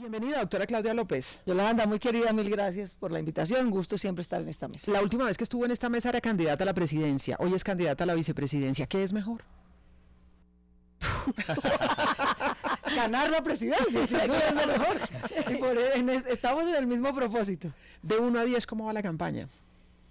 Bienvenida, doctora Claudia López. Yolanda, muy querida, mil gracias por la invitación, gusto siempre estar en esta mesa. La última vez que estuvo en esta mesa era candidata a la presidencia, hoy es candidata a la vicepresidencia. ¿Qué es mejor? Ganar la presidencia, sin duda es lo mejor. Estamos en el mismo propósito. De 1 a 10, ¿cómo va la campaña?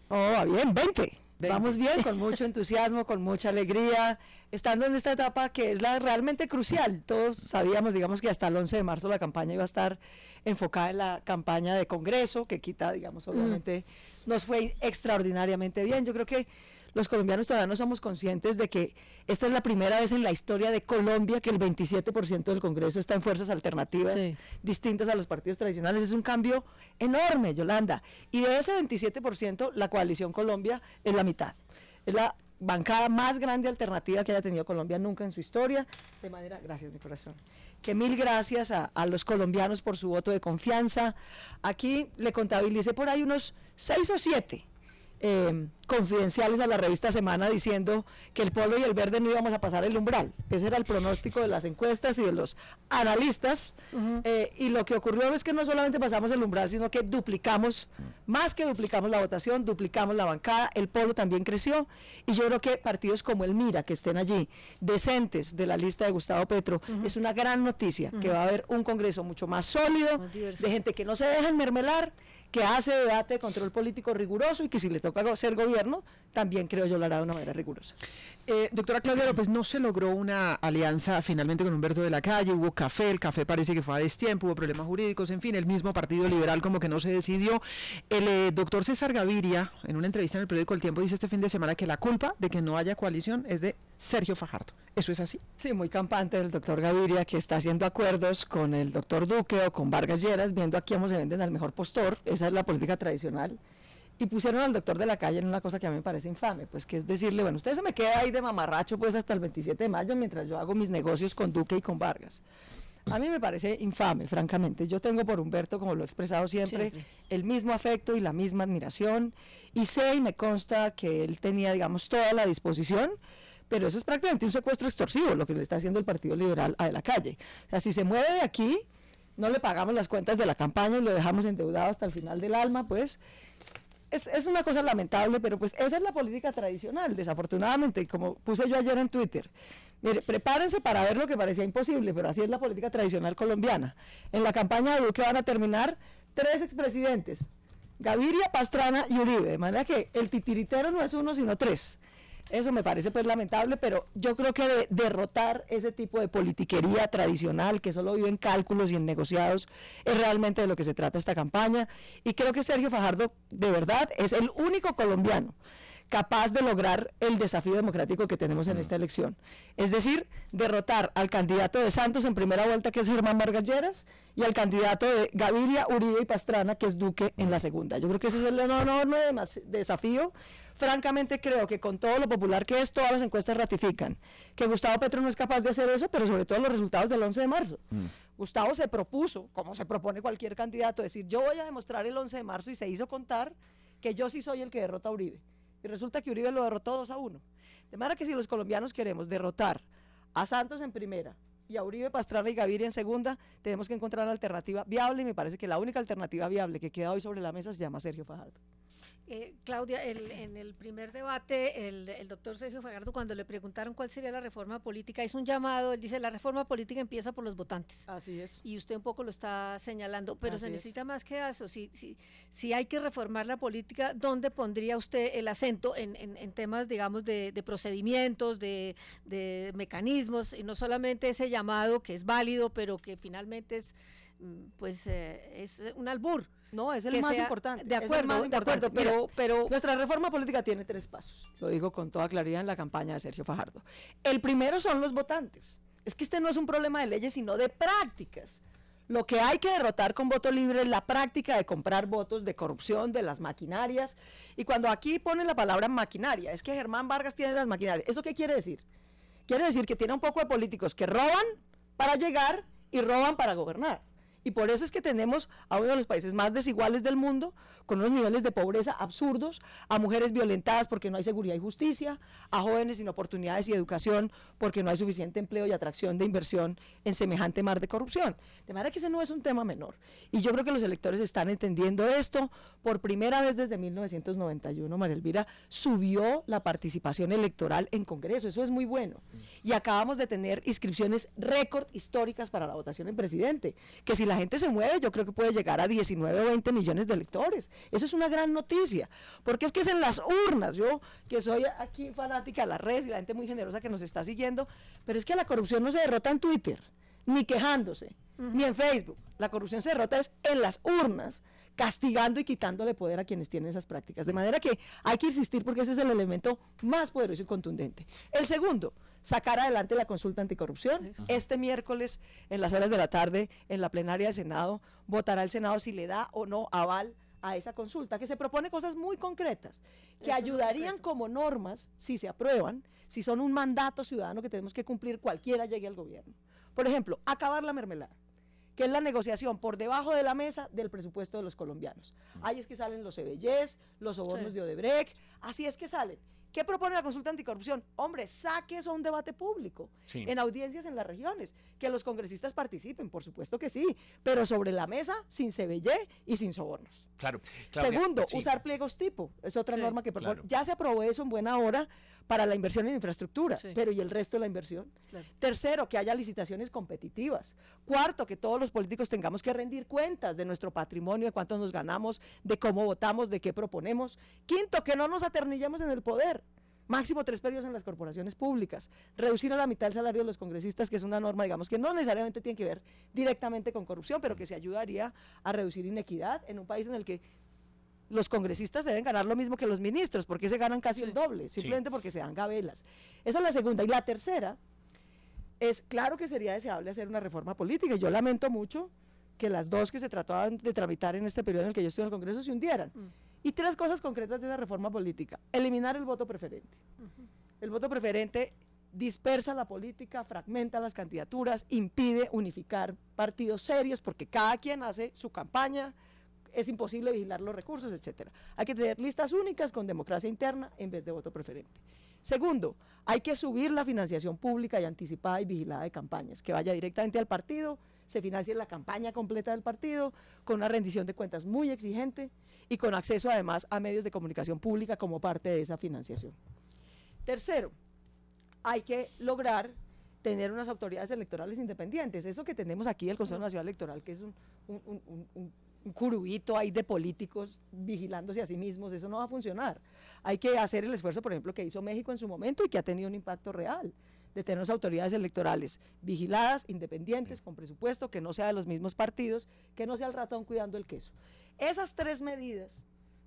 Oh, bien, 20. 20. Vamos bien, con mucho entusiasmo, con mucha alegría, estando en esta etapa que es la realmente crucial. Todos sabíamos, digamos, que hasta el 11 de marzo la campaña iba a estar enfocada en la campaña de Congreso, que quita, digamos, obviamente nos fue extraordinariamente bien. Yo creo que los colombianos todavía no somos conscientes de que esta es la primera vez en la historia de Colombia que el 27% del Congreso está en fuerzas alternativas distintas a los partidos tradicionales. Es un cambio enorme, Yolanda. Y de ese 27%, la Coalición Colombia es la mitad. Es la bancada más grande alternativa que haya tenido Colombia nunca en su historia. De manera, gracias mi corazón, que mil gracias a los colombianos por su voto de confianza. Aquí le contabilicé por ahí unos 6 o 7 confidenciales a la revista Semana diciendo que el polo y el verde no íbamos a pasar el umbral. Ese era el pronóstico de las encuestas y de los analistas, y lo que ocurrió es que no solamente pasamos el umbral, sino que duplicamos, más que duplicamos la votación, duplicamos la bancada, el polo también creció, y yo creo que partidos como el Mira, que estén allí, decentes de la lista de Gustavo Petro, es una gran noticia, que va a haber un Congreso mucho más sólido, de gente que no se deja enmermelar, que hace debate de control político riguroso y que si le toca ser gobierno, también creo yo lo hará de una manera rigurosa. Doctora Claudia López, no se logró una alianza finalmente con Humberto de la Calle, hubo café, el café parece que fue a destiempo, hubo problemas jurídicos, en fin, el mismo Partido Liberal como que no se decidió. El doctor César Gaviria, en una entrevista en el periódico El Tiempo, dice este fin de semana que la culpa de que no haya coalición es de Sergio Fajardo. ¿Eso es así? Sí, muy campante el doctor Gaviria, que está haciendo acuerdos con el doctor Duque o con Vargas Lleras, viendo aquí cómo se venden al mejor postor. Esa es la política tradicional. Y pusieron al doctor de la Calle en una cosa que a mí me parece infame, pues que es decirle, bueno, usted se me queda ahí de mamarracho pues hasta el 27 de mayo mientras yo hago mis negocios con Duque y con Vargas. A mí me parece infame, francamente. Yo tengo por Humberto, como lo he expresado siempre, el mismo afecto y la misma admiración, y sé y me consta que él tenía, digamos, toda la disposición, pero eso es prácticamente un secuestro extorsivo, lo que le está haciendo el Partido Liberal a de la Calle. O sea, si se mueve de aquí, no le pagamos las cuentas de la campaña y lo dejamos endeudado hasta el final del alma, pues es una cosa lamentable, pero pues esa es la política tradicional, desafortunadamente, y como puse yo ayer en Twitter. Mire, prepárense para ver lo que parecía imposible, pero así es la política tradicional colombiana. En la campaña de Duque van a terminar 3 expresidentes, Gaviria, Pastrana y Uribe, de manera que el titiritero no es 1 sino 3. Eso me parece pues lamentable, pero yo creo que de derrotar ese tipo de politiquería tradicional que solo vive en cálculos y en negociados es realmente de lo que se trata esta campaña, y creo que Sergio Fajardo de verdad es el único colombiano capaz de lograr el desafío democrático que tenemos en esta elección, es decir, derrotar al candidato de Santos en primera vuelta, que es Germán Vargas Lleras, y al candidato de Gaviria, Uribe y Pastrana, que es Duque, en la segunda. Yo creo que ese es el enorme desafío. Francamente creo que con todo lo popular que es, todas las encuestas ratifican que Gustavo Petro no es capaz de hacer eso, pero sobre todo los resultados del 11 de marzo. Gustavo se propuso, como se propone cualquier candidato, decir yo voy a demostrar el 11 de marzo, y se hizo contar que yo sí soy el que derrota a Uribe. Y resulta que Uribe lo derrotó 2-1. De manera que si los colombianos queremos derrotar a Santos en primera y a Uribe, Pastrana y Gaviria en segunda, tenemos que encontrar una alternativa viable, y me parece que la única alternativa viable que queda hoy sobre la mesa se llama Sergio Fajardo. Claudia, en el primer debate, el doctor Sergio Fajardo, cuando le preguntaron cuál sería la reforma política, hizo un llamado. Él dice, la reforma política empieza por los votantes. Así es. Y usted un poco lo está señalando, pero Así se necesita es. más que eso. Si hay que reformar la política, ¿dónde pondría usted el acento en temas, digamos, de procedimientos, de mecanismos, y no solamente ese llamado que es válido, pero que finalmente es un albur? No, es el más importante. De acuerdo, pero nuestra reforma política tiene 3 pasos, lo digo con toda claridad en la campaña de Sergio Fajardo. El primero son los votantes. Es que este no es un problema de leyes, sino de prácticas. Lo que hay que derrotar con voto libre es la práctica de comprar votos, de corrupción, de las maquinarias. Y cuando aquí ponen la palabra maquinaria, es que Germán Vargas tiene las maquinarias. ¿Eso qué quiere decir? Quiere decir que tiene un poco de políticos que roban para llegar y roban para gobernar. Y por eso es que tenemos a uno de los países más desiguales del mundo, con unos niveles de pobreza absurdos, a mujeres violentadas porque no hay seguridad y justicia, a jóvenes sin oportunidades y educación porque no hay suficiente empleo y atracción de inversión en semejante mar de corrupción. De manera que ese no es un tema menor. Y yo creo que los electores están entendiendo esto. Por primera vez desde 1991, María Elvira, subió la participación electoral en Congreso. Eso es muy bueno. Y acabamos de tener inscripciones récord históricas para la votación en presidente, que si la gente se mueve, yo creo que puede llegar a 19 o 20 millones de electores. Eso es una gran noticia, porque es que es en las urnas. Yo, que soy aquí fanática de las redes y la gente muy generosa que nos está siguiendo, pero es que la corrupción no se derrota en Twitter, ni quejándose, ni en Facebook. La corrupción se derrota es en las urnas, castigando y quitándole poder a quienes tienen esas prácticas. De manera que hay que insistir porque ese es el elemento más poderoso y contundente. El segundo, sacar adelante la consulta anticorrupción. Este miércoles, en las horas de la tarde, en la plenaria del Senado, votará el Senado si le da o no aval a esa consulta, que se propone cosas muy concretas, que ayudarían como normas, si se aprueban, si son un mandato ciudadano que tenemos que cumplir cualquiera llegue al gobierno. Por ejemplo, acabar la mermelada, que es la negociación por debajo de la mesa del presupuesto de los colombianos. Ahí es que salen los CBYs, los sobornos de Odebrecht, así es que salen. ¿Qué propone la consulta anticorrupción? Hombre, saque eso a un debate público, en audiencias en las regiones, que los congresistas participen, por supuesto que sí, pero sobre la mesa, sin CBY y sin sobornos. Claro. Segundo, usar pliegos tipo, es otra norma que propone. Ya se aprobó eso en buena hora para la inversión en infraestructura, pero ¿y el resto de la inversión? Tercero, que haya licitaciones competitivas. Cuarto, que todos los políticos tengamos que rendir cuentas de nuestro patrimonio, de cuánto nos ganamos, de cómo votamos, de qué proponemos. Quinto, que no nos aternillemos en el poder. Máximo 3 periodos en las corporaciones públicas, reducir a la mitad el salario de los congresistas, que es una norma, digamos, que no necesariamente tiene que ver directamente con corrupción, pero que se ayudaría a reducir inequidad en un país en el que los congresistas deben ganar lo mismo que los ministros, porque se ganan casi el doble, simplemente porque se dan gabelas. Esa es la segunda. Y la tercera, es claro que sería deseable hacer una reforma política, y yo lamento mucho que las dos que se trataban de tramitar en este periodo en el que yo estuve en el Congreso se hundieran. Y 3 cosas concretas de esa reforma política. Eliminar el voto preferente. El voto preferente dispersa la política, fragmenta las candidaturas, impide unificar partidos serios porque cada quien hace su campaña, es imposible vigilar los recursos, etcétera. Hay que tener listas únicas con democracia interna en vez de voto preferente. Segundo, hay que subir la financiación pública y anticipada y vigilada de campañas, que vaya directamente al partido, se financie la campaña completa del partido, con una rendición de cuentas muy exigente y con acceso además a medios de comunicación pública como parte de esa financiación. Tercero, hay que lograr tener unas autoridades electorales independientes. Eso que tenemos aquí, el Consejo Nacional Electoral, que es un curubito ahí de políticos vigilándose a sí mismos, eso no va a funcionar. Hay que hacer el esfuerzo, por ejemplo, que hizo México en su momento y que ha tenido un impacto real, de tener unas autoridades electorales vigiladas, independientes, con presupuesto, que no sea de los mismos partidos, que no sea el ratón cuidando el queso. Esas 3 medidas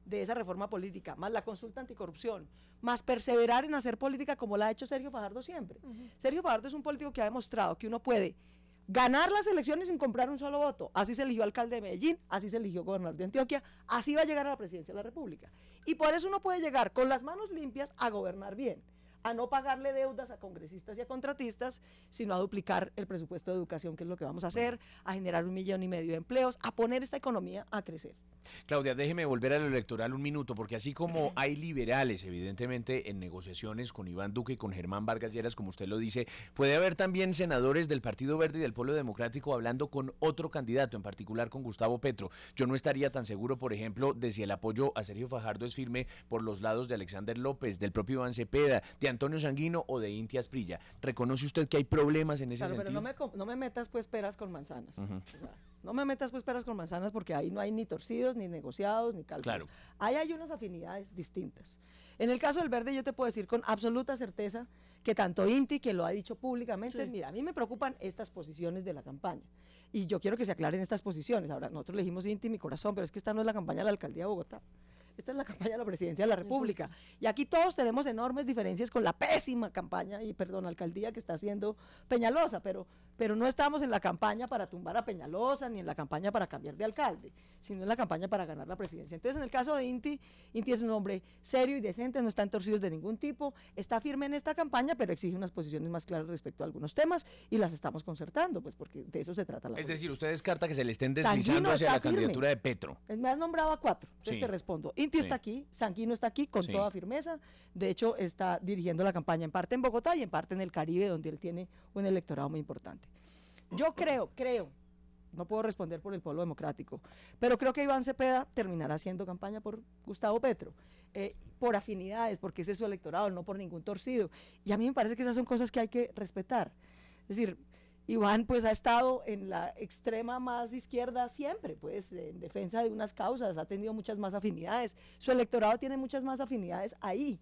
de esa reforma política, más la consulta anticorrupción, más perseverar en hacer política como la ha hecho Sergio Fajardo siempre. Sergio Fajardo es un político que ha demostrado que uno puede ganar las elecciones sin comprar un solo voto. Así se eligió alcalde de Medellín, así se eligió gobernador de Antioquia, así va a llegar a la presidencia de la República. Y por eso uno puede llegar con las manos limpias a gobernar bien, a no pagarle deudas a congresistas y a contratistas, sino a duplicar el presupuesto de educación, que es lo que vamos a hacer, a generar 1,5 millones de empleos, a poner esta economía a crecer. Claudia, déjeme volver a lo electoral un minuto, porque así como hay liberales, evidentemente, en negociaciones con Iván Duque y con Germán Vargas Lleras, como usted lo dice, puede haber también senadores del Partido Verde y del Polo Democrático hablando con otro candidato, en particular con Gustavo Petro. Yo no estaría tan seguro, por ejemplo, de si el apoyo a Sergio Fajardo es firme por los lados de Alexander López, del propio Iván Cepeda, de Antonio Sanguino o de Inti Asprilla. ¿Reconoce usted que hay problemas en ese sentido? Pero no me metas pues peras con manzanas. O sea, no me metas pues peras con manzanas, porque ahí no hay ni torcidos, ni negociados, ni cálculos. Claro. Ahí hay unas afinidades distintas. En el caso del Verde, yo te puedo decir con absoluta certeza que tanto Inti, que lo ha dicho públicamente, mira, a mí me preocupan estas posiciones de la campaña. Y yo quiero que se aclaren estas posiciones. Ahora, nosotros elegimos Inti, mi corazón, pero es que esta no es la campaña de la alcaldía de Bogotá. Esta es la campaña de la presidencia de la República. Y aquí todos tenemos enormes diferencias con la pésima campaña, y perdón, alcaldía que está haciendo Peñalosa, pero pero no estamos en la campaña para tumbar a Peñalosa, ni en la campaña para cambiar de alcalde, sino en la campaña para ganar la presidencia. Entonces, en el caso de Inti es un hombre serio y decente, no está en torcidos de ningún tipo, está firme en esta campaña, pero exige unas posiciones más claras respecto a algunos temas, y las estamos concertando, pues porque de eso se trata la política. decir, usted descarta que se le estén deslizando Sanguino hacia la está firme. candidatura de Petro. Me has nombrado a 4, entonces Sí. te respondo. Inti está aquí, Sanguino está aquí con Sí. toda firmeza, de hecho está dirigiendo la campaña en parte en Bogotá y en parte en el Caribe, donde él tiene un electorado muy importante. Yo creo, no puedo responder por el Polo Democrático, pero creo que Iván Cepeda terminará haciendo campaña por Gustavo Petro, por afinidades, porque ese es su electorado, no por ningún torcido. Y a mí me parece que esas son cosas que hay que respetar. Es decir, Iván pues ha estado en la extrema más izquierda siempre, pues en defensa de unas causas, ha tenido muchas más afinidades, su electorado tiene muchas más afinidades ahí.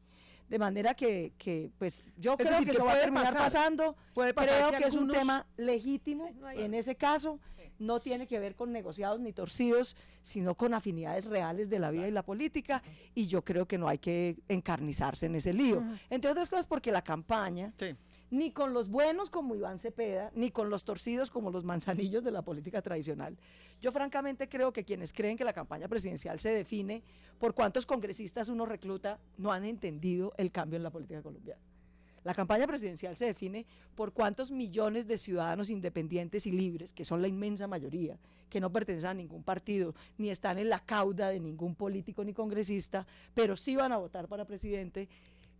De manera que pues yo creo decir, que que eso va a puede terminar pasar. pasando. Puede pasar Creo que es un algunos- tema legítimo, Sí, no hay- en ese caso no tiene que ver con negociados ni torcidos, sino con afinidades reales de la vida y la política, y yo creo que no hay que encarnizarse en ese lío. Entre otras cosas porque la campaña, Sí. ni con los buenos como Iván Cepeda, ni con los torcidos como los manzanillos de la política tradicional. Yo francamente creo que quienes creen que la campaña presidencial se define por cuántos congresistas uno recluta, no han entendido el cambio en la política colombiana. La campaña presidencial se define por cuántos millones de ciudadanos independientes y libres, que son la inmensa mayoría, que no pertenecen a ningún partido, ni están en la cauda de ningún político ni congresista, pero sí van a votar para presidente.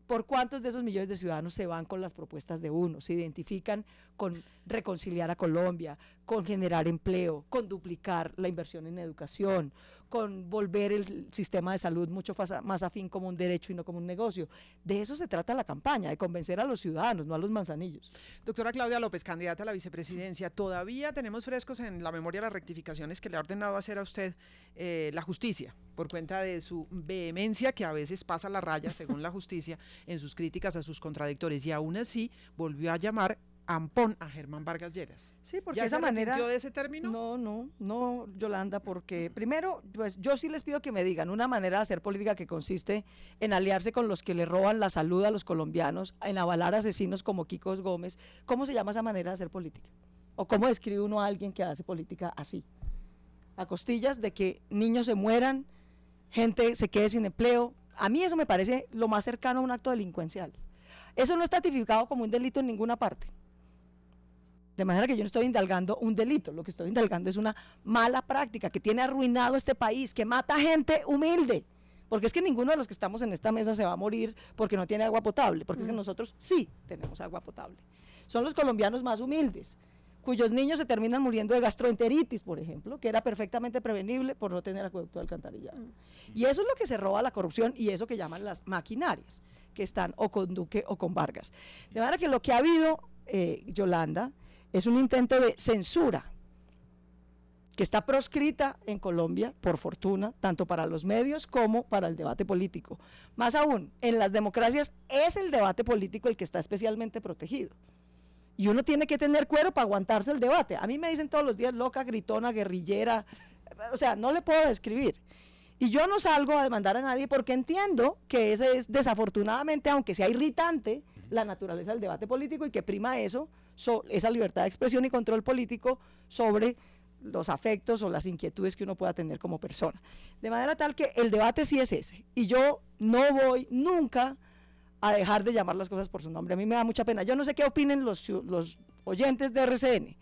¿Por cuántos de esos millones de ciudadanos se van con las propuestas de uno? Se identifican con reconciliar a Colombia, con generar empleo, con duplicar la inversión en educación, con volver el sistema de salud mucho más afín como un derecho y no como un negocio. De eso se trata la campaña, de convencer a los ciudadanos, no a los manzanillos. Doctora Claudia López, candidata a la vicepresidencia, todavía tenemos frescos en la memoria las rectificaciones que le ha ordenado hacer a usted la justicia, por cuenta de su vehemencia, que a veces pasa la raya, según la justicia, en sus críticas a sus contradictores, y aún así volvió a llamar ampón a Germán Vargas Lleras. Sí, porque ¿Ya esa se manera... arrepintió de ese término? No, Yolanda, porque primero, pues yo sí les pido que me digan una manera de hacer política que consiste en aliarse con los que le roban la salud a los colombianos, en avalar asesinos como Kiko Gómez. ¿Cómo se llama esa manera de hacer política? ¿O cómo describe uno a alguien que hace política así? A costillas de que niños se mueran, gente se quede sin empleo. A mí eso me parece lo más cercano a un acto delincuencial. Eso no está tipificado como un delito en ninguna parte. De manera que yo no estoy indalgando un delito, lo que estoy indalgando es una mala práctica que tiene arruinado este país, que mata gente humilde. Porque es que ninguno de los que estamos en esta mesa se va a morir porque no tiene agua potable, porque es que nosotros sí tenemos agua potable. Son los colombianos más humildes, cuyos niños se terminan muriendo de gastroenteritis, por ejemplo, que era perfectamente prevenible por no tener acueducto de alcantarillado. Y eso es lo que se roba la corrupción y eso que llaman las maquinarias, que están o con Duque o con Vargas. De manera que lo que ha habido, Yolanda, es un intento de censura que está proscrita en Colombia, por fortuna, tanto para los medios como para el debate político. Más aún, en las democracias es el debate político el que está especialmente protegido. Y uno tiene que tener cuero para aguantarse el debate. A mí me dicen todos los días loca, gritona, guerrillera, o sea, no le puedo describir. Y yo no salgo a demandar a nadie porque entiendo que ese es desafortunadamente, aunque sea irritante, la naturaleza del debate político y que prima eso, esa libertad de expresión y control político sobre los afectos o las inquietudes que uno pueda tener como persona. De manera tal que el debate sí es ese. Y yo no voy nunca a dejar de llamar las cosas por su nombre. A mí me da mucha pena. Yo no sé qué opinen los oyentes de RCN.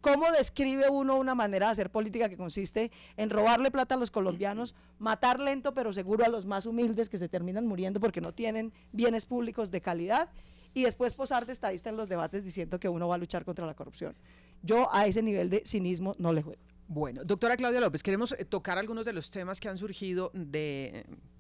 ¿Cómo describe uno una manera de hacer política que consiste en robarle plata a los colombianos, matar lento pero seguro a los más humildes que se terminan muriendo porque no tienen bienes públicos de calidad y después posar de estadista en los debates diciendo que uno va a luchar contra la corrupción? Yo a ese nivel de cinismo no le juego. Bueno, doctora Claudia López, queremos tocar algunos de los temas que han surgido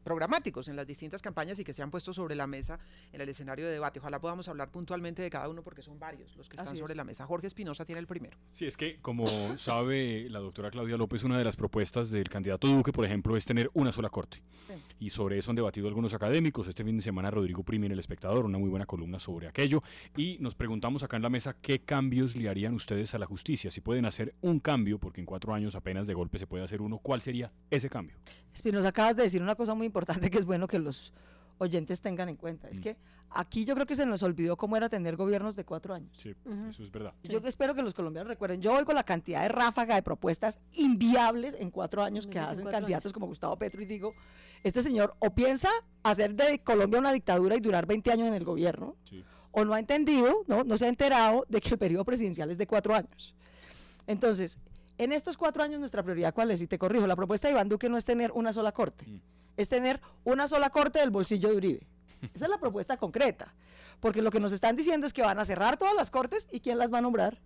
programáticos en las distintas campañas y que se han puesto sobre la mesa en el escenario de debate. Ojalá podamos hablar puntualmente de cada uno porque son varios los que están sobre la mesa. Jorge Espinosa tiene el primero. Sí, es que como sabe la doctora Claudia López, una de las propuestas del candidato Duque, por ejemplo, es tener una sola corte. Sí. Y sobre eso han debatido algunos académicos. Este fin de semana Rodrigo Primi en El Espectador, una muy buena columna sobre aquello. Y nos preguntamos acá en la mesa qué cambios le harían ustedes a la justicia. Si pueden hacer un cambio, porque en 4 años apenas de golpe se puede hacer uno, ¿cuál sería ese cambio? Espinosa, acabas de decir una cosa muy importante que es bueno que los oyentes tengan en cuenta. Es que aquí yo creo que se nos olvidó cómo era tener gobiernos de 4 años. Sí, eso es verdad. Yo espero que los colombianos recuerden, yo oigo la cantidad de ráfaga de propuestas inviables en 4 años que hacen candidatos como Gustavo Petro y digo, este señor o piensa hacer de Colombia una dictadura y durar 20 años en el gobierno, o no ha entendido, no se ha enterado de que el periodo presidencial es de 4 años. Entonces, en estos 4 años nuestra prioridad, ¿cuál es? Y te corrijo, la propuesta de Iván Duque no es tener una sola corte, es tener una sola corte del bolsillo de Uribe. Esa es la propuesta concreta, porque lo que nos están diciendo es que van a cerrar todas las cortes y ¿quién las va a nombrar?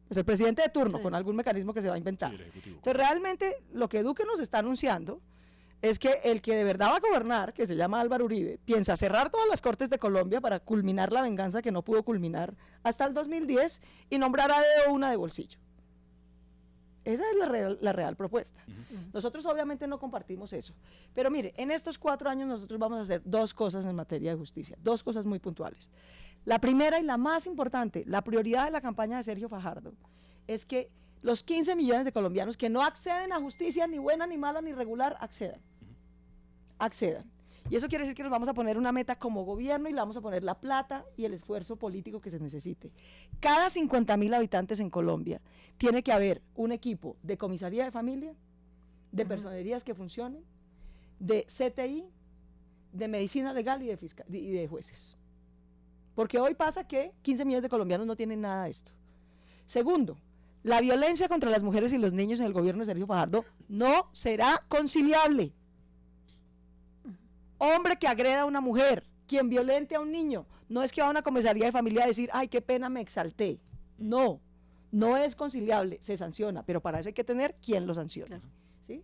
Pues el presidente de turno, con algún mecanismo que se va a inventar. Entonces realmente lo que Duque nos está anunciando es que el que de verdad va a gobernar, que se llama Álvaro Uribe, piensa cerrar todas las cortes de Colombia para culminar la venganza que no pudo culminar hasta el 2010 y nombrar a dedo una de bolsillo. Esa es la real propuesta. Nosotros obviamente no compartimos eso. Pero mire, en estos 4 años nosotros vamos a hacer 2 cosas en materia de justicia, 2 cosas muy puntuales. La primera y la más importante, la prioridad de la campaña de Sergio Fajardo, es que los 15 millones de colombianos que no acceden a justicia, ni buena, ni mala, ni regular, accedan. Y eso quiere decir que nos vamos a poner una meta como gobierno y le vamos a poner la plata y el esfuerzo político que se necesite. Cada 50.000 habitantes en Colombia tiene que haber un equipo de comisaría de familia, de personerías que funcionen, de CTI, de medicina legal y de jueces. Porque hoy pasa que 15 millones de colombianos no tienen nada de esto. Segundo, la violencia contra las mujeres y los niños en el gobierno de Sergio Fajardo no será conciliable. Hombre que agreda a una mujer, quien violente a un niño, no es que va a una comisaría de familia a decir, ay, qué pena, me exalté. No, no es conciliable, se sanciona, pero para eso hay que tener quien lo sancione. Claro. ¿Sí?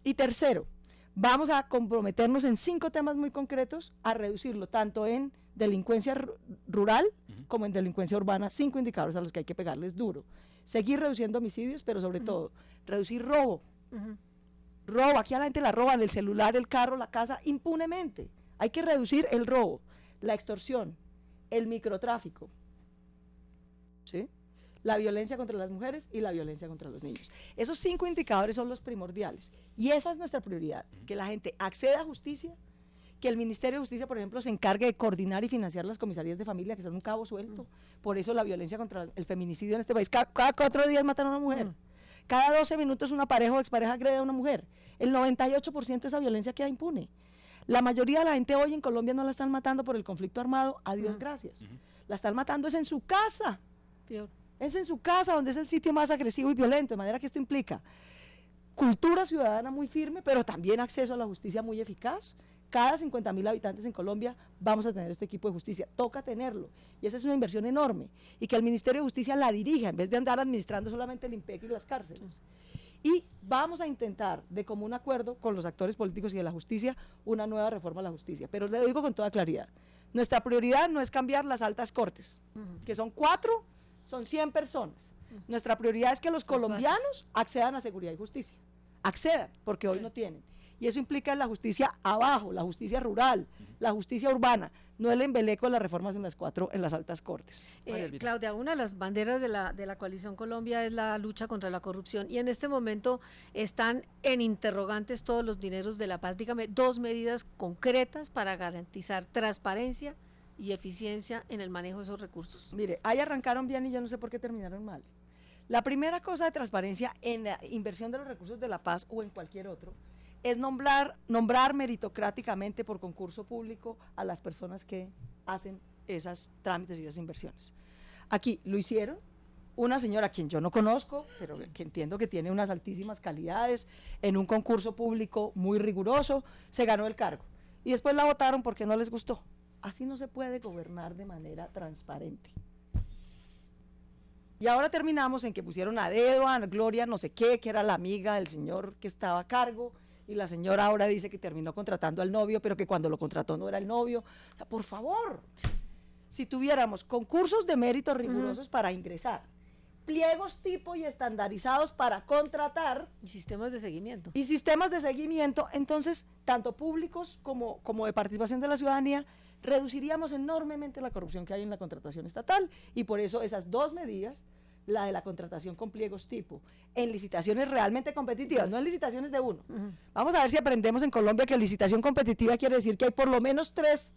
Y tercero, vamos a comprometernos en 5 temas muy concretos a reducirlo, tanto en delincuencia rural como en delincuencia urbana, 5 indicadores a los que hay que pegarles duro. Seguir reduciendo homicidios, pero sobre todo, reducir robo. Robo, aquí a la gente la roban, el celular, el carro, la casa, impunemente. Hay que reducir el robo, la extorsión, el microtráfico, ¿sí? La violencia contra las mujeres y la violencia contra los niños. Esos 5 indicadores son los primordiales. Y esa es nuestra prioridad, que la gente acceda a justicia, que el Ministerio de Justicia, por ejemplo, se encargue de coordinar y financiar las comisarías de familia, que son un cabo suelto. Por eso la violencia contra el feminicidio en este país. Cada 4 días matan a una mujer. Cada 12 minutos una pareja o expareja agrede a una mujer. El 98% de esa violencia queda impune. La mayoría de la gente hoy en Colombia no la están matando por el conflicto armado, a Dios gracias. La están matando es en su casa. Peor. Es en su casa donde es el sitio más agresivo y violento, de manera que esto implica cultura ciudadana muy firme, pero también acceso a la justicia muy eficaz. Cada 50.000 habitantes en Colombia vamos a tener este equipo de justicia, toca tenerlo, y esa es una inversión enorme, y que el Ministerio de Justicia la dirija, en vez de andar administrando solamente el IMPEC y las cárceles. Y vamos a intentar, de común acuerdo con los actores políticos y de la justicia, una nueva reforma a la justicia, pero le digo con toda claridad, nuestra prioridad no es cambiar las altas cortes, que son 4, son 100 personas. Nuestra prioridad es que los colombianos accedan a seguridad y justicia, accedan, porque hoy no tienen. Y eso implica la justicia abajo, la justicia rural, la justicia urbana, no el embeleco de las reformas en las 4, en las altas cortes. Claudia, una de las banderas de la Coalición Colombia es la lucha contra la corrupción, y en este momento están en interrogantes todos los dineros de la paz. Dígame 2 medidas concretas para garantizar transparencia y eficiencia en el manejo de esos recursos. Mire, ahí arrancaron bien y yo no sé por qué terminaron mal. La primera cosa de transparencia en la inversión de los recursos de la paz o en cualquier otro es nombrar meritocráticamente por concurso público a las personas que hacen esos trámites y esas inversiones. Aquí lo hicieron una señora a quien yo no conozco, pero que entiendo que tiene unas altísimas calidades, en un concurso público muy riguroso, se ganó el cargo. Y después la votaron porque no les gustó. Así no se puede gobernar de manera transparente. Y ahora terminamos en que pusieron a dedo a Gloria no sé qué, que era la amiga del señor que estaba a cargo, y la señora ahora dice que terminó contratando al novio, pero que cuando lo contrató no era el novio. O sea, por favor, si tuviéramos concursos de mérito rigurosos para ingresar, pliegos tipo y estandarizados para contratar. Y sistemas de seguimiento. Y sistemas de seguimiento, entonces, tanto públicos como de participación de la ciudadanía, reduciríamos enormemente la corrupción que hay en la contratación estatal, y por eso esas 2 medidas la de la contratación con pliegos tipo, en licitaciones realmente competitivas, no en licitaciones de uno. Vamos a ver si aprendemos en Colombia que licitación competitiva quiere decir que hay por lo menos 3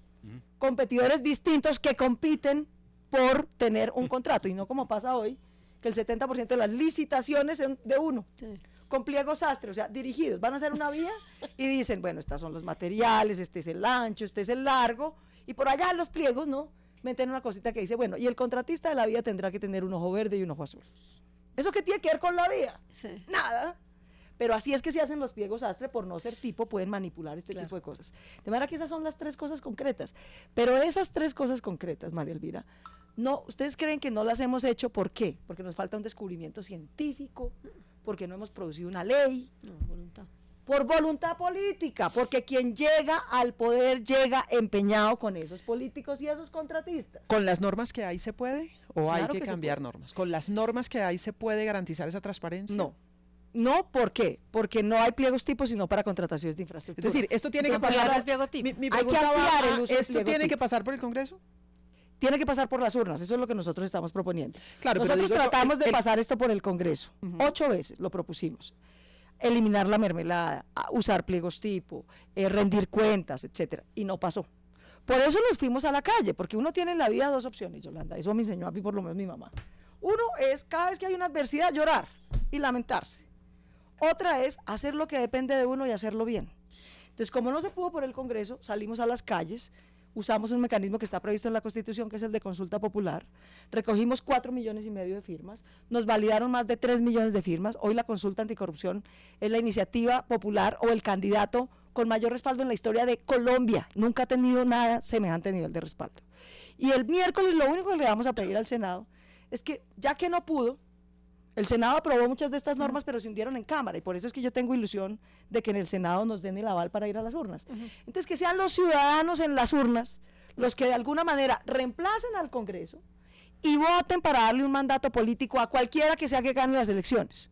competidores distintos que compiten por tener un contrato, y no como pasa hoy, que el 70% de las licitaciones son de uno. Sí. Con pliegos sastre, o sea, dirigidos, van a hacer una vía y dicen, bueno, estos son los materiales, este es el ancho, este es el largo, y por allá en los pliegos, ¿no? Meten una cosita que dice, bueno, y el contratista de la vía tendrá que tener un ojo verde y un ojo azul. ¿Eso qué tiene que ver con la vía? Sí. Nada. Pero así es que se hacen los pliegos sastre, por no ser tipo, pueden manipular este tipo de cosas. De manera que esas son las 3 cosas concretas. Pero esas 3 cosas concretas, María Elvira, no, ¿ustedes creen que no las hemos hecho? ¿Por qué? Porque nos falta un descubrimiento científico, porque no hemos producido una ley. No, voluntad. Por voluntad política, porque quien llega al poder llega empeñado con esos políticos y esos contratistas. ¿Con las normas que hay se puede? ¿O claro hay que cambiar normas? ¿Con las normas que hay se puede garantizar esa transparencia? No. No, ¿por qué? Porque no hay pliegos tipos sino para contrataciones de infraestructura. Es decir, esto tiene que pasar. Hay que ampliar el uso. ¿Esto tiene que pasar por el Congreso? Tiene que pasar por las urnas, eso es lo que nosotros estamos proponiendo. Claro, nosotros tratamos de pasar esto por el Congreso, 8 veces lo propusimos. Eliminar la mermelada, usar pliegos tipo, rendir cuentas, etcétera, y no pasó. Por eso nos fuimos a la calle, porque uno tiene en la vida 2 opciones, Yolanda, eso me enseñó a mí por lo menos mi mamá. Uno es, cada vez que hay una adversidad, llorar y lamentarse. Otra es hacer lo que depende de uno y hacerlo bien. Entonces, como no se pudo por el Congreso, salimos a las calles, usamos un mecanismo que está previsto en la Constitución, que es el de consulta popular, recogimos 4,5 millones de firmas, nos validaron más de 3 millones de firmas, hoy la consulta anticorrupción es la iniciativa popular o el candidato con mayor respaldo en la historia de Colombia, nunca ha tenido nada semejante nivel de respaldo. Y el miércoles lo único que le vamos a pedir al Senado es que, ya que no pudo, el Senado aprobó muchas de estas normas, pero se hundieron en Cámara, y por eso es que yo tengo ilusión de que en el Senado nos den el aval para ir a las urnas. Entonces, que sean los ciudadanos en las urnas los que de alguna manera reemplacen al Congreso y voten para darle un mandato político a cualquiera que sea que gane las elecciones.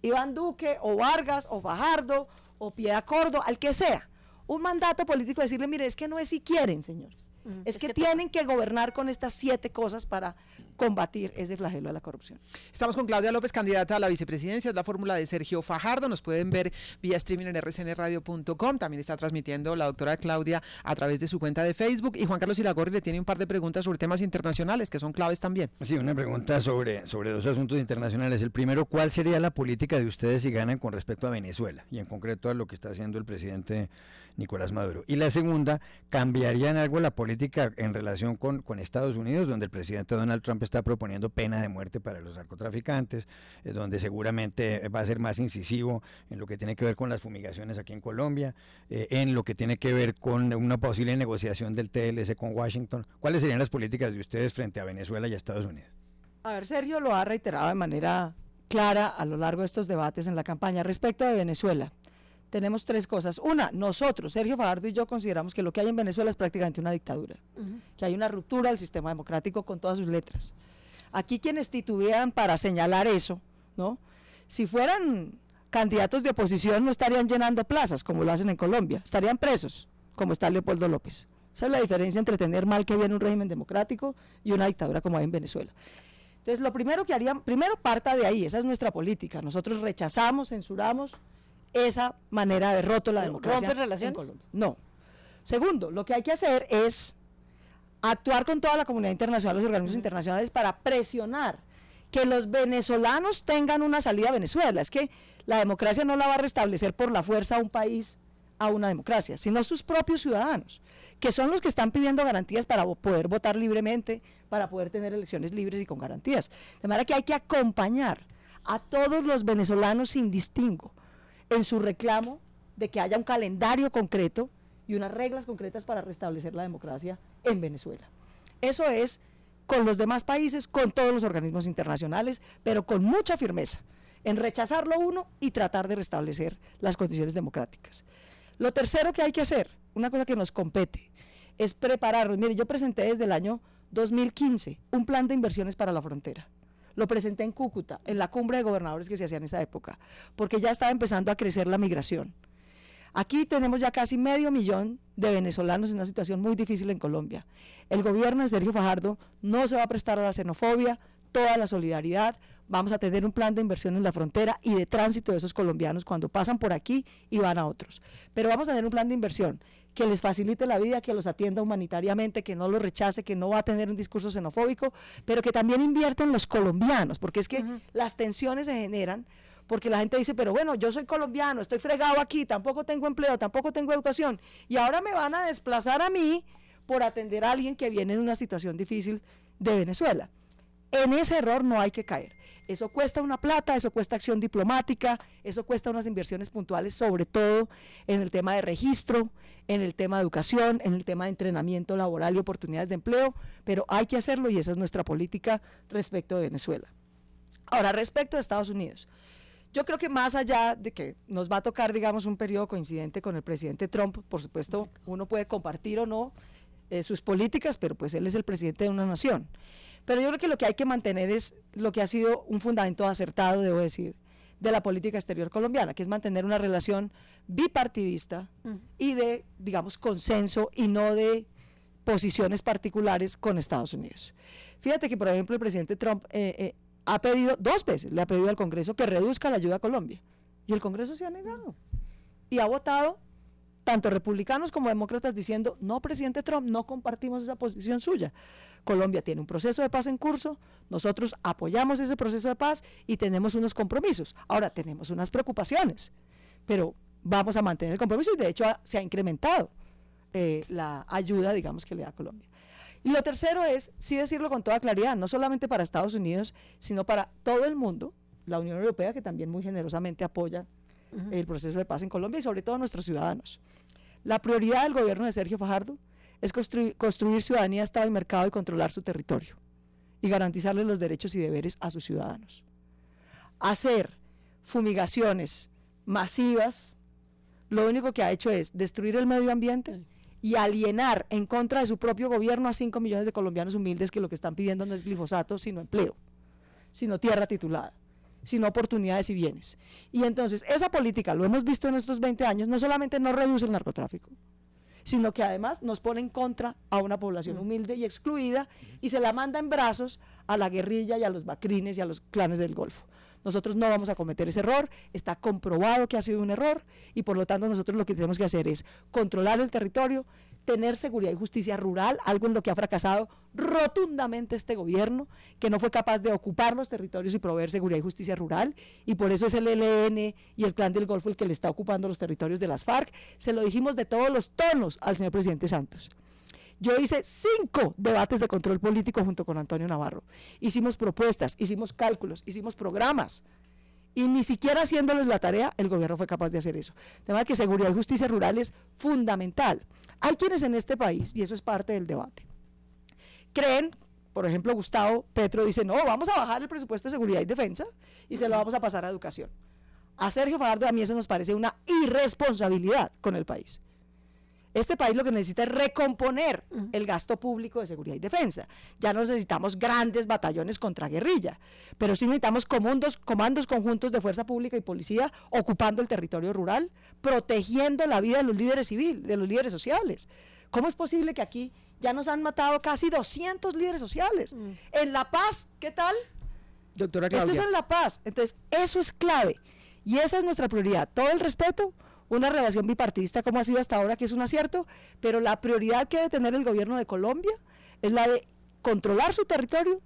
Iván Duque, o Vargas, o Fajardo, o Piedad Cordo, al que sea. Un mandato político, decirle, mire, es que no es si quieren, señores. Es que tienen que gobernar con estas 7 cosas para combatir ese flagelo de la corrupción. Estamos con Claudia López, candidata a la vicepresidencia, es la fórmula de Sergio Fajardo, nos pueden ver vía streaming en rcnradio.com, también está transmitiendo la doctora Claudia a través de su cuenta de Facebook, y Juan Carlos Iragorri le tiene un par de preguntas sobre temas internacionales que son claves también. Sí, una pregunta sobre 2 asuntos internacionales. El primero, ¿cuál sería la política de ustedes si ganan con respecto a Venezuela, y en concreto a lo que está haciendo el presidente Nicolás Maduro? Y la segunda, ¿cambiarían algo la política en relación con Estados Unidos, donde el presidente Donald Trump está proponiendo pena de muerte para los narcotraficantes, donde seguramente va a ser más incisivo en lo que tiene que ver con las fumigaciones aquí en Colombia, en lo que tiene que ver con una posible negociación del TLC con Washington? ¿Cuáles serían las políticas de ustedes frente a Venezuela y a Estados Unidos? A ver, Sergio lo ha reiterado de manera clara a lo largo de estos debates en la campaña. Respecto de Venezuela, tenemos 3 cosas. Una, nosotros, Sergio Fajardo y yo, consideramos que lo que hay en Venezuela es prácticamente una dictadura, que hay una ruptura del sistema democrático con todas sus letras. Aquí quienes titubean para señalar eso, ¿no? Si fueran candidatos de oposición no estarían llenando plazas como lo hacen en Colombia, estarían presos, como está Leopoldo López. Esa es la diferencia entre tener mal que bien un régimen democrático y una dictadura como hay en Venezuela. Entonces, lo primero que harían, primero parta de ahí, esa es nuestra política. Nosotros rechazamos, censuramos esa manera de roto la democracia. ¿Rompen relaciones? En Colombia. No. Segundo, lo que hay que hacer es actuar con toda la comunidad internacional, los organismos internacionales, para presionar que los venezolanos tengan una salida a Venezuela. Es que la democracia no la va a restablecer por la fuerza a un país, a una democracia, sino sus propios ciudadanos, que son los que están pidiendo garantías para poder votar libremente, para poder tener elecciones libres y con garantías. De manera que hay que acompañar a todos los venezolanos sin distingo en su reclamo de que haya un calendario concreto y unas reglas concretas para restablecer la democracia en Venezuela. Eso es con los demás países, con todos los organismos internacionales, pero con mucha firmeza en rechazar lo uno y tratar de restablecer las condiciones democráticas. Lo tercero que hay que hacer, una cosa que nos compete, es prepararnos. Mire, yo presenté desde el año 2015 un plan de inversiones para la frontera. Lo presenté en Cúcuta, en la cumbre de gobernadores que se hacía en esa época, porque ya estaba empezando a crecer la migración. Aquí tenemos ya casi 500,000 de venezolanos en una situación muy difícil en Colombia. El gobierno de Sergio Fajardo no se va a prestar a la xenofobia, toda la solidaridad, vamos a tener un plan de inversión en la frontera y de tránsito de esos colombianos cuando pasan por aquí y van a otros. Pero vamos a tener un plan de inversión que les facilite la vida, que los atienda humanitariamente, que no los rechace, que no va a tener un discurso xenofóbico, pero que también invierta en los colombianos, porque es que las tensiones se generan porque la gente dice, pero bueno, yo soy colombiano, estoy fregado aquí, tampoco tengo empleo, tampoco tengo educación, y ahora me van a desplazar a mí por atender a alguien que viene en una situación difícil de Venezuela. En ese error no hay que caer. Eso cuesta una plata, eso cuesta acción diplomática, eso cuesta unas inversiones puntuales, sobre todo en el tema de registro, en el tema de educación, en el tema de entrenamiento laboral y oportunidades de empleo, pero hay que hacerlo y esa es nuestra política respecto de Venezuela. Ahora, respecto de Estados Unidos, yo creo que más allá de que nos va a tocar, digamos, un periodo coincidente con el presidente Trump, por supuesto, uno puede compartir o no sus políticas, pero pues él es el presidente de una nación. Pero yo creo que lo que hay que mantener es lo que ha sido un fundamento acertado, debo decir, de la política exterior colombiana, que es mantener una relación bipartidista y de, digamos, consenso y no de posiciones particulares con Estados Unidos. Fíjate que, por ejemplo, el presidente Trump ha pedido 2 veces, le ha pedido al Congreso que reduzca la ayuda a Colombia, y el Congreso se ha negado, y ha votado tanto republicanos como demócratas diciendo, no, presidente Trump, no compartimos esa posición suya. Colombia tiene un proceso de paz en curso, nosotros apoyamos ese proceso de paz y tenemos unos compromisos. Ahora, tenemos unas preocupaciones, pero vamos a mantener el compromiso y de hecho se ha incrementado la ayuda, digamos, que le da a Colombia. Y lo tercero es, sí decirlo con toda claridad, no solamente para Estados Unidos, sino para todo el mundo, la Unión Europea, que también muy generosamente apoya el proceso de paz en Colombia y sobre todo nuestros ciudadanos. La prioridad del gobierno de Sergio Fajardo es construir ciudadanía, Estado y mercado y controlar su territorio y garantizarles los derechos y deberes a sus ciudadanos. Hacer fumigaciones masivas, lo único que ha hecho es destruir el medio ambiente y alienar en contra de su propio gobierno a 5 millones de colombianos humildes que lo que están pidiendo no es glifosato, sino empleo, sino tierra titulada, sino oportunidades y bienes. Y entonces esa política, lo hemos visto en estos 20 años, no solamente no reduce el narcotráfico, sino que además nos pone en contra a una población humilde y excluida y se la manda en brazos a la guerrilla y a los bacrines y a los clanes del Golfo. Nosotros no vamos a cometer ese error, está comprobado que ha sido un error y por lo tanto nosotros lo que tenemos que hacer es controlar el territorio, tener seguridad y justicia rural, algo en lo que ha fracasado rotundamente este gobierno, que no fue capaz de ocupar los territorios y proveer seguridad y justicia rural, y por eso es el ELN y el Clan del Golfo el que le está ocupando los territorios de las FARC. Se lo dijimos de todos los tonos al señor presidente Santos. Yo hice 5 debates de control político junto con Antonio Navarro. Hicimos propuestas, hicimos cálculos, hicimos programas. Y ni siquiera haciéndoles la tarea, el gobierno fue capaz de hacer eso. De manera que seguridad y justicia rural es fundamental. Hay quienes en este país, y eso es parte del debate, creen, por ejemplo, Gustavo Petro dice, no, vamos a bajar el presupuesto de seguridad y defensa y se lo vamos a pasar a educación. A Sergio Fajardo, a mí eso nos parece una irresponsabilidad con el país. Este país lo que necesita es recomponer el gasto público de seguridad y defensa. Ya no necesitamos grandes batallones contra guerrilla, pero sí necesitamos comandos conjuntos de fuerza pública y policía ocupando el territorio rural, protegiendo la vida de los líderes civiles, de los líderes sociales. ¿Cómo es posible que aquí ya nos han matado casi 200 líderes sociales? En La Paz, ¿qué tal? Doctora Claudia. Esto es en La Paz. Entonces, eso es clave. Y esa es nuestra prioridad. Todo el respeto, una relación bipartidista como ha sido hasta ahora, que es un acierto, pero la prioridad que debe tener el gobierno de Colombia es la de controlar su territorio,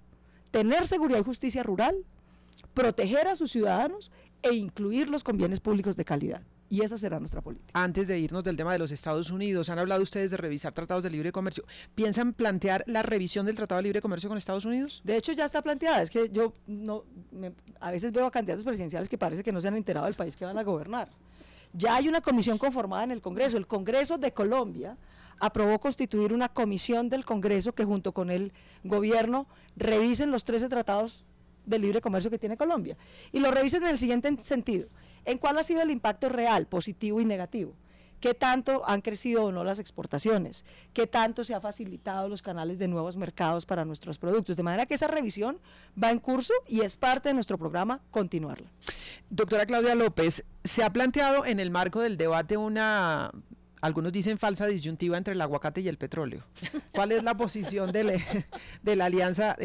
tener seguridad y justicia rural, proteger a sus ciudadanos e incluirlos con bienes públicos de calidad. Y esa será nuestra política. Antes de irnos del tema de los Estados Unidos, han hablado ustedes de revisar tratados de libre comercio. ¿Piensan plantear la revisión del Tratado de Libre Comercio con Estados Unidos? De hecho, ya está planteada. Es que yo a veces veo a candidatos presidenciales que parece que no se han enterado del país que van a gobernar. Ya hay una comisión conformada en el Congreso. El Congreso de Colombia aprobó constituir una comisión del Congreso que junto con el gobierno revisen los 13 tratados de libre comercio que tiene Colombia. Y lo revisen en el siguiente sentido. ¿En cuál ha sido el impacto real, positivo y negativo? ¿Qué tanto han crecido o no las exportaciones? ¿Qué tanto se ha facilitado los canales de nuevos mercados para nuestros productos? De manera que esa revisión va en curso y es parte de nuestro programa continuarla. Doctora Claudia López, ¿se ha planteado en el marco del debate una algunos dicen falsa disyuntiva entre el aguacate y el petróleo. ¿Cuál es la posición de la alianza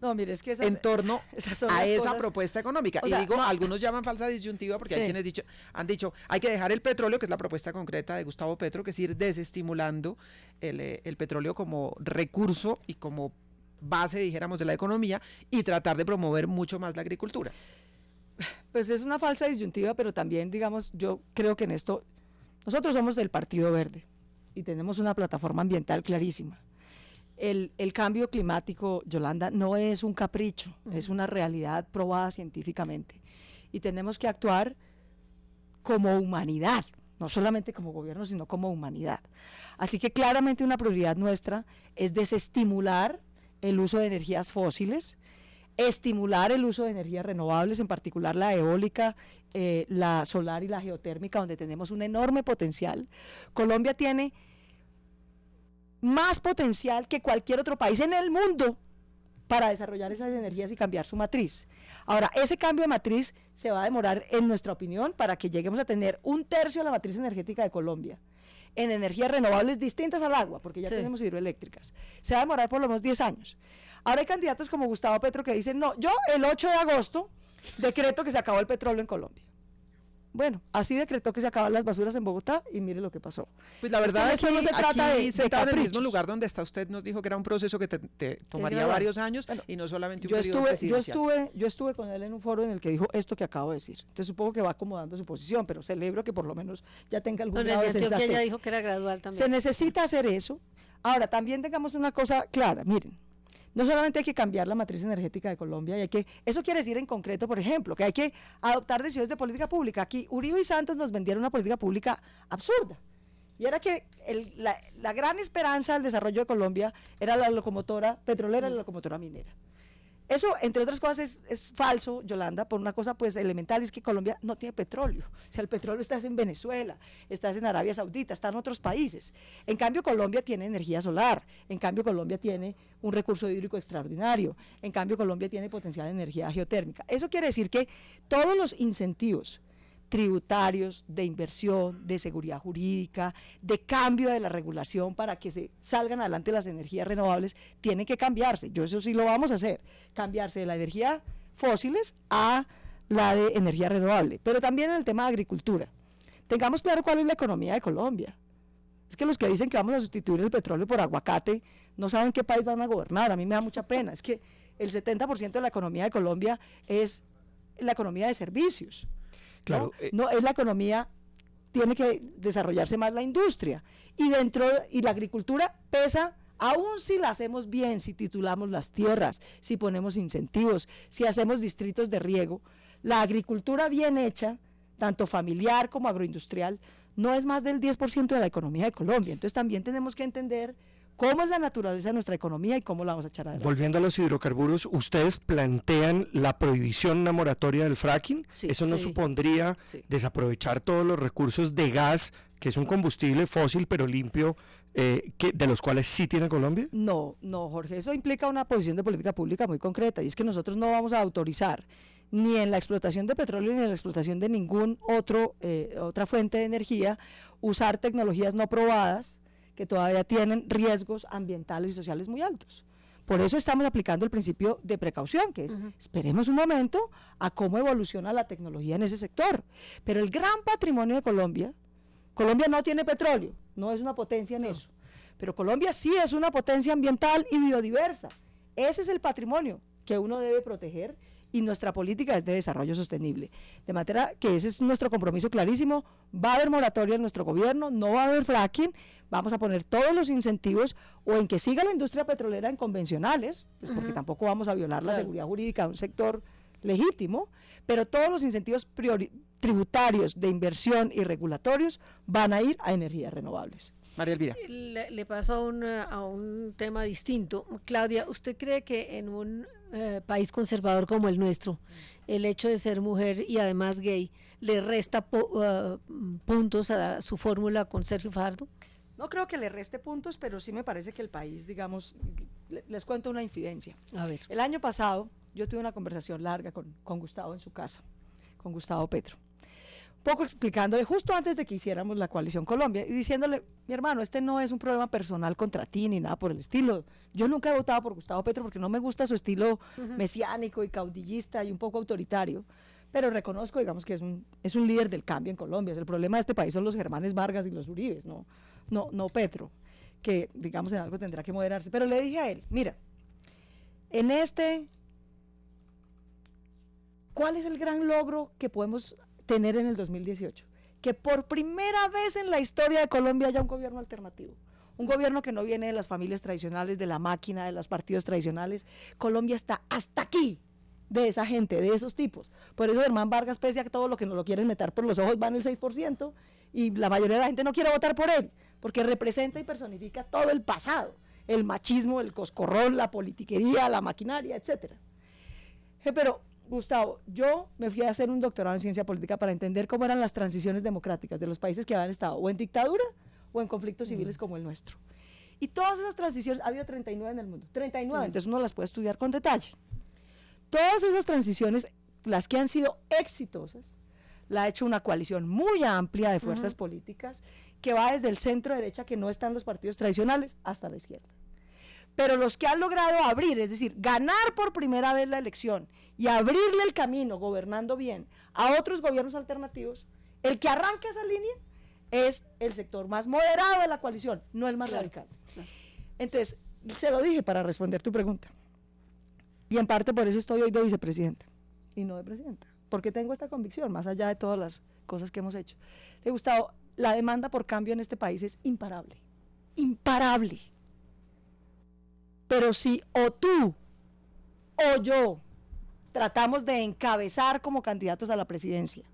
No, mire, es que en torno a esa cosas, propuesta económica? O Y sea, digo, no, algunos llaman falsa disyuntiva porque hay quienes han dicho, hay que dejar el petróleo, que es la propuesta concreta de Gustavo Petro, que es ir desestimulando el petróleo como recurso y como base, dijéramos, de la economía, y tratar de promover mucho más la agricultura. Pues es una falsa disyuntiva, pero también, digamos, yo creo que en esto, nosotros somos del Partido Verde y tenemos una plataforma ambiental clarísima. El cambio climático, Yolanda, no es un capricho, es una realidad probada científicamente. Y tenemos que actuar como humanidad, no solamente como gobierno, sino como humanidad. Así que claramente una prioridad nuestra es desestimular el uso de energías fósiles, estimular el uso de energías renovables, en particular la eólica, la solar y la geotérmica, donde tenemos un enorme potencial. Colombia tiene más potencial que cualquier otro país en el mundo para desarrollar esas energías y cambiar su matriz. Ahora, ese cambio de matriz se va a demorar, en nuestra opinión, para que lleguemos a tener 1/3 de la matriz energética de Colombia en energías renovables distintas al agua, porque ya tenemos hidroeléctricas. Se va a demorar por lo menos 10 años. Ahora hay candidatos como Gustavo Petro que dicen, no, yo el 8 de agosto decreto que se acabó el petróleo en Colombia. Bueno, así decretó que se acaban las basuras en Bogotá y mire lo que pasó. Pues la verdad es que no se trata de sentado en el mismo caprichos. lugar donde está usted, nos dijo que era un proceso que te tomaría varios años, bueno, y no solamente un periodo presidencial. Yo estuve con él en un foro en el que dijo esto que acabo de decir. Entonces supongo que va acomodando su posición, pero celebro que por lo menos ya tenga algún grado de sensatez. Ella dijo que era gradual también. Se necesita hacer eso. Ahora, también tengamos una cosa clara, miren. No solamente hay que cambiar la matriz energética de Colombia, y eso quiere decir en concreto, por ejemplo, que hay que adoptar decisiones de política pública. Aquí Uribe y Santos nos vendieron una política pública absurda. Y era que la gran esperanza del desarrollo de Colombia era la locomotora petrolera y la locomotora minera. Eso, entre otras cosas, es falso, Yolanda, por una cosa pues elemental, es que Colombia no tiene petróleo. O sea, el petróleo está en Venezuela, está en Arabia Saudita, está en otros países. En cambio, Colombia tiene energía solar, en cambio, Colombia tiene un recurso hídrico extraordinario, en cambio, Colombia tiene potencial de energía geotérmica. Eso quiere decir que todos los incentivos tributarios, de inversión, de seguridad jurídica, de cambio de la regulación para que se salgan adelante las energías renovables, tienen que cambiarse. Yo eso sí lo vamos a hacer, cambiarse de la energía fósiles a la de energía renovable. Pero también en el tema de agricultura. Tengamos claro cuál es la economía de Colombia. Es que los que dicen que vamos a sustituir el petróleo por aguacate no saben qué país van a gobernar. A mí me da mucha pena. Es que el 70% de la economía de Colombia es la economía de servicios. Claro, no es la economía, tiene que desarrollarse más la industria y la agricultura pesa, aún si la hacemos bien, si titulamos las tierras, si ponemos incentivos, si hacemos distritos de riego, la agricultura bien hecha, tanto familiar como agroindustrial, no es más del 10% de la economía de Colombia. Entonces también tenemos que entender cómo es la naturaleza de nuestra economía y cómo la vamos a echar adelante. Volviendo a los hidrocarburos, ¿ustedes plantean la prohibición, una moratoria del fracking? Sí, ¿Eso no supondría desaprovechar todos los recursos de gas, que es un combustible fósil pero limpio, de los cuales sí tiene Colombia? No, Jorge, eso implica una posición de política pública muy concreta, y es que nosotros no vamos a autorizar ni en la explotación de petróleo ni en la explotación de ningún otra fuente de energía usar tecnologías no probadas que todavía tienen riesgos ambientales y sociales muy altos. Por eso estamos aplicando el principio de precaución, que es, esperemos un momento a cómo evoluciona la tecnología en ese sector. Pero el gran patrimonio de Colombia no tiene petróleo, no es una potencia en eso, pero Colombia sí es una potencia ambiental y biodiversa. Ese es el patrimonio que uno debe proteger, y nuestra política es de desarrollo sostenible. De manera que ese es nuestro compromiso clarísimo. Va a haber moratoria en nuestro gobierno, no va a haber fracking, vamos a poner todos los incentivos o en que siga la industria petrolera en convencionales, pues porque tampoco vamos a violar la seguridad jurídica de un sector legítimo, pero todos los incentivos tributarios de inversión y regulatorios van a ir a energías renovables. María Elvira. Le paso a un tema distinto. Claudia, ¿usted cree que en un país conservador como el nuestro, el hecho de ser mujer y además gay, le resta puntos a su fórmula con Sergio Fajardo? No creo que le reste puntos, pero sí me parece que el país, digamos, les cuento una infidencia. A ver. El año pasado yo tuve una conversación larga con Gustavo en su casa, con Gustavo Petro. poco explicándole justo antes de que hiciéramos la Coalición Colombia y diciéndole, mi hermano, este no es un problema personal contra ti ni nada por el estilo. Yo nunca he votado por Gustavo Petro porque no me gusta su estilo mesiánico y caudillista y un poco autoritario, pero reconozco, digamos, que es un líder del cambio en Colombia. El problema de este país son los Germanes Vargas y los Uribes, no Petro, que, digamos, en algo tendrá que moderarse. Pero le dije a él, mira, ¿cuál es el gran logro que podemos tener en el 2018? Que por primera vez en la historia de Colombia haya un gobierno alternativo. Un gobierno que no viene de las familias tradicionales, de la máquina, de los partidos tradicionales. Colombia está hasta aquí de esa gente, de esos tipos. Por eso Germán Vargas, pese a todo lo que nos lo quieren meter por los ojos, va en el 6%, y la mayoría de la gente no quiere votar por él, porque representa y personifica todo el pasado, el machismo, el coscorrón, la politiquería, la maquinaria, etc. Pero, Gustavo, yo me fui a hacer un doctorado en ciencia política para entender cómo eran las transiciones democráticas de los países que habían estado o en dictadura o en conflictos civiles como el nuestro. Y todas esas transiciones, ha habido 39 en el mundo, 39, entonces uno las puede estudiar con detalle. Todas esas transiciones, las que han sido exitosas, la ha hecho una coalición muy amplia de fuerzas políticas que va desde el centro derecha, que no están los partidos tradicionales, hasta la izquierda. Pero los que han logrado abrir, es decir, ganar por primera vez la elección y abrirle el camino, gobernando bien, a otros gobiernos alternativos, el que arranca esa línea es el sector más moderado de la coalición, no el más radical. Entonces, se lo dije para responder tu pregunta. Y en parte por eso estoy hoy de vicepresidenta y no de presidenta, porque tengo esta convicción, más allá de todas las cosas que hemos hecho. Gustavo, la demanda por cambio en este país es imparable, imparable. Pero si o tú o yo tratamos de encabezar como candidatos a la presidencia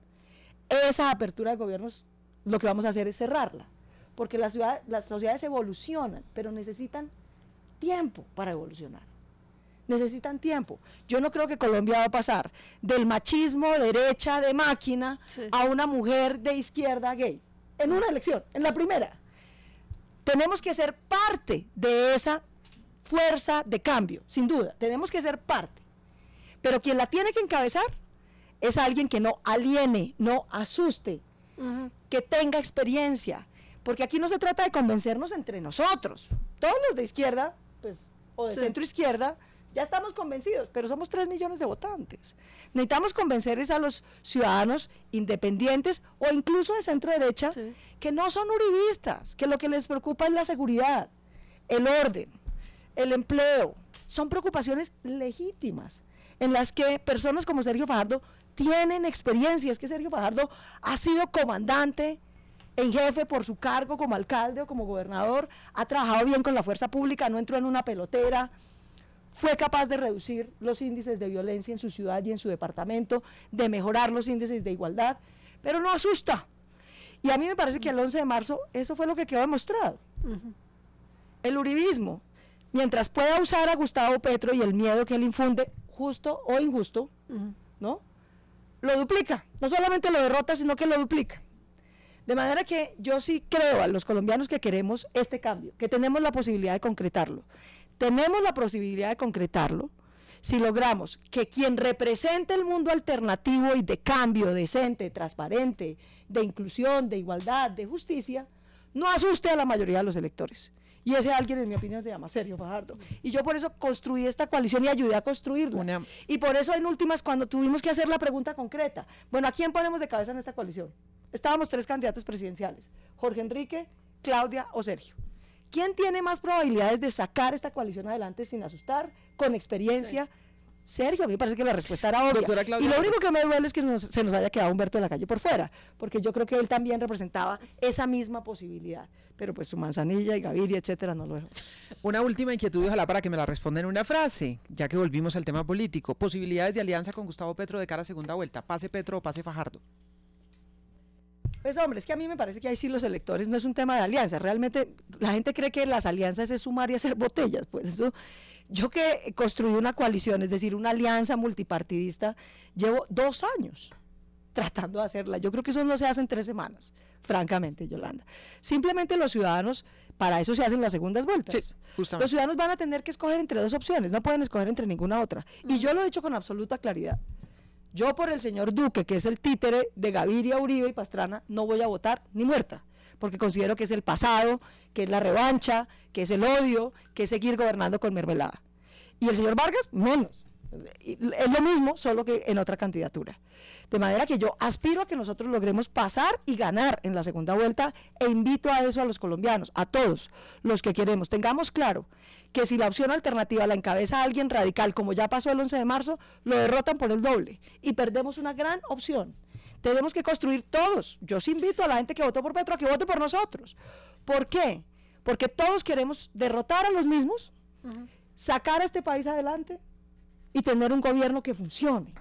esa apertura de gobiernos, lo que vamos a hacer es cerrarla, porque las sociedades evolucionan, pero necesitan tiempo para evolucionar. Necesitan tiempo. Yo no creo que Colombia va a pasar del machismo derecha de máquina a una mujer de izquierda gay, en una elección, en la primera. Tenemos que ser parte de esa fuerza de cambio, sin duda, tenemos que ser parte, pero quien la tiene que encabezar es alguien que no aliene, no asuste, que tenga experiencia, porque aquí no se trata de convencernos entre nosotros, todos los de izquierda, pues, o de centro izquierda, ya estamos convencidos, pero somos 3 millones de votantes. Necesitamos convencer a los ciudadanos independientes o incluso de centro derecha que no son uribistas, que lo que les preocupa es la seguridad, el orden, el empleo. Son preocupaciones legítimas en las que personas como Sergio Fajardo tienen experiencia. Es que Sergio Fajardo ha sido comandante en jefe por su cargo como alcalde o como gobernador, ha trabajado bien con la fuerza pública, no entró en una pelotera, fue capaz de reducir los índices de violencia en su ciudad y en su departamento, de mejorar los índices de igualdad, pero no asusta. Y a mí me parece que el 11 de marzo eso fue lo que quedó demostrado. El uribismo, mientras pueda usar a Gustavo Petro y el miedo que él infunde, justo o injusto, ¿no?, lo duplica. No solamente lo derrota, sino que lo duplica. De manera que yo sí creo a los colombianos que queremos este cambio, que tenemos la posibilidad de concretarlo. Tenemos la posibilidad de concretarlo si logramos que quien represente el mundo alternativo y de cambio decente, transparente, de inclusión, de igualdad, de justicia, no asuste a la mayoría de los electores. Y ese alguien, en mi opinión, se llama Sergio Fajardo. Y yo por eso construí esta coalición y ayudé a construirla. Y por eso en últimas, cuando tuvimos que hacer la pregunta concreta, bueno, ¿a quién ponemos de cabeza en esta coalición? Estábamos 3 candidatos presidenciales, Jorge Enrique, Claudia o Sergio. ¿Quién tiene más probabilidades de sacar esta coalición adelante sin asustar, con experiencia? Sergio, a mí me parece que la respuesta era obvia. Y lo único que me duele es que se nos haya quedado Humberto de la Calle por fuera, porque yo creo que él también representaba esa misma posibilidad. Pero pues su Manzanilla y Gaviria, etcétera, no lo dejó. Una última inquietud, ojalá para que me la responda en una frase, ya que volvimos al tema político. Posibilidades de alianza con Gustavo Petro de cara a segunda vuelta, pase Petro o pase Fajardo. Pues hombre, es que a mí me parece que ahí sí los electores no es un tema de alianza. Realmente la gente cree que las alianzas es sumar y hacer botellas. Pues eso, yo que construí una coalición, es decir, una alianza multipartidista, llevo 2 años tratando de hacerla. Yo creo que eso no se hace en 3 semanas, francamente, Yolanda. Simplemente los ciudadanos, para eso se hacen las segundas vueltas. Sí, justamente. Los ciudadanos van a tener que escoger entre 2 opciones, no pueden escoger entre ninguna otra. Y yo lo he dicho con absoluta claridad. Yo por el señor Duque, que es el títere de Gaviria, Uribe y Pastrana, no voy a votar ni muerta, porque considero que es el pasado, que es la revancha, que es el odio, que es seguir gobernando con mermelada. Y el señor Vargas, menos. Es lo mismo, solo que en otra candidatura. De manera que yo aspiro a que nosotros logremos pasar y ganar en la segunda vuelta, e invito a eso a los colombianos, a todos los que queremos. Tengamos claro que si la opción alternativa la encabeza alguien radical, como ya pasó el 11 de marzo, lo derrotan por el doble y perdemos una gran opción. Tenemos que construir todos. Yo sí invito a la gente que votó por Petro a que vote por nosotros. ¿Por qué? Porque todos queremos derrotar a los mismos, sacar a este país adelante y tener un gobierno que funcione.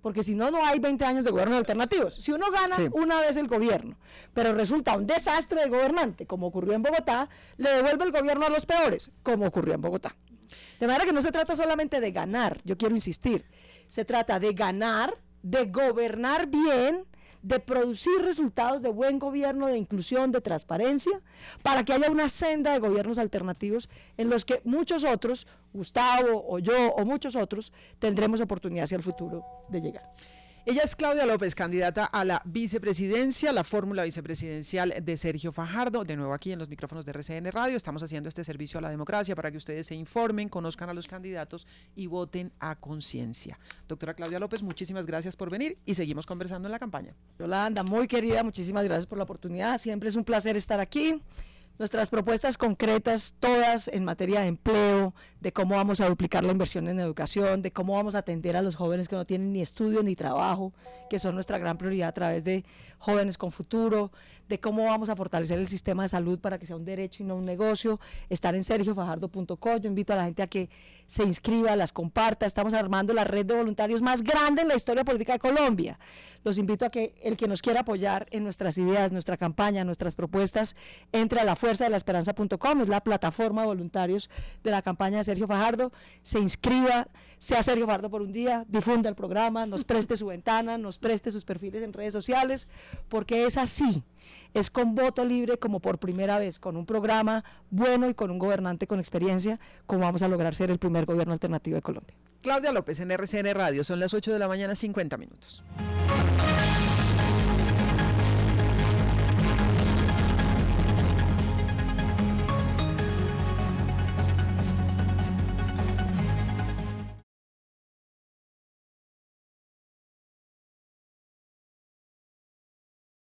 Porque si no, no hay 20 años de gobiernos alternativos. Si uno gana una vez el gobierno, pero resulta un desastre de gobernante, como ocurrió en Bogotá, le devuelve el gobierno a los peores, como ocurrió en Bogotá. De manera que no se trata solamente de ganar, yo quiero insistir, se trata de ganar, de gobernar bien, de producir resultados de buen gobierno, de inclusión, de transparencia, para que haya una senda de gobiernos alternativos en los que muchos otros, Gustavo o yo o muchos otros, tendremos oportunidad hacia el futuro de llegar. Ella es Claudia López, candidata a la vicepresidencia, la fórmula vicepresidencial de Sergio Fajardo. De nuevo aquí en los micrófonos de RCN Radio, estamos haciendo este servicio a la democracia para que ustedes se informen, conozcan a los candidatos y voten a conciencia. Doctora Claudia López, muchísimas gracias por venir y seguimos conversando en la campaña. Yolanda, muy querida, muchísimas gracias por la oportunidad. Siempre es un placer estar aquí. Nuestras propuestas concretas, todas en materia de empleo, de cómo vamos a duplicar la inversión en educación, de cómo vamos a atender a los jóvenes que no tienen ni estudio ni trabajo, que son nuestra gran prioridad a través de Jóvenes con Futuro, de cómo vamos a fortalecer el sistema de salud para que sea un derecho y no un negocio, estar en sergiofajardo.co. Yo invito a la gente a que se inscriba, las comparta. Estamos armando la red de voluntarios más grande en la historia política de Colombia. Los invito a que el que nos quiera apoyar en nuestras ideas, nuestra campaña, nuestras propuestas, entre a la fuerzadelasperanza.com, es la plataforma de voluntarios de la campaña de Sergio Fajardo, se inscriba, sea Sergio Fajardo por un día, difunda el programa, nos preste su ventana, nos preste sus perfiles en redes sociales, porque es así, es con voto libre como por primera vez, con un programa bueno y con un gobernante con experiencia, como vamos a lograr ser el primer gobierno alternativo de Colombia. Claudia López en RCN Radio, son las 8 de la mañana, 50 minutos.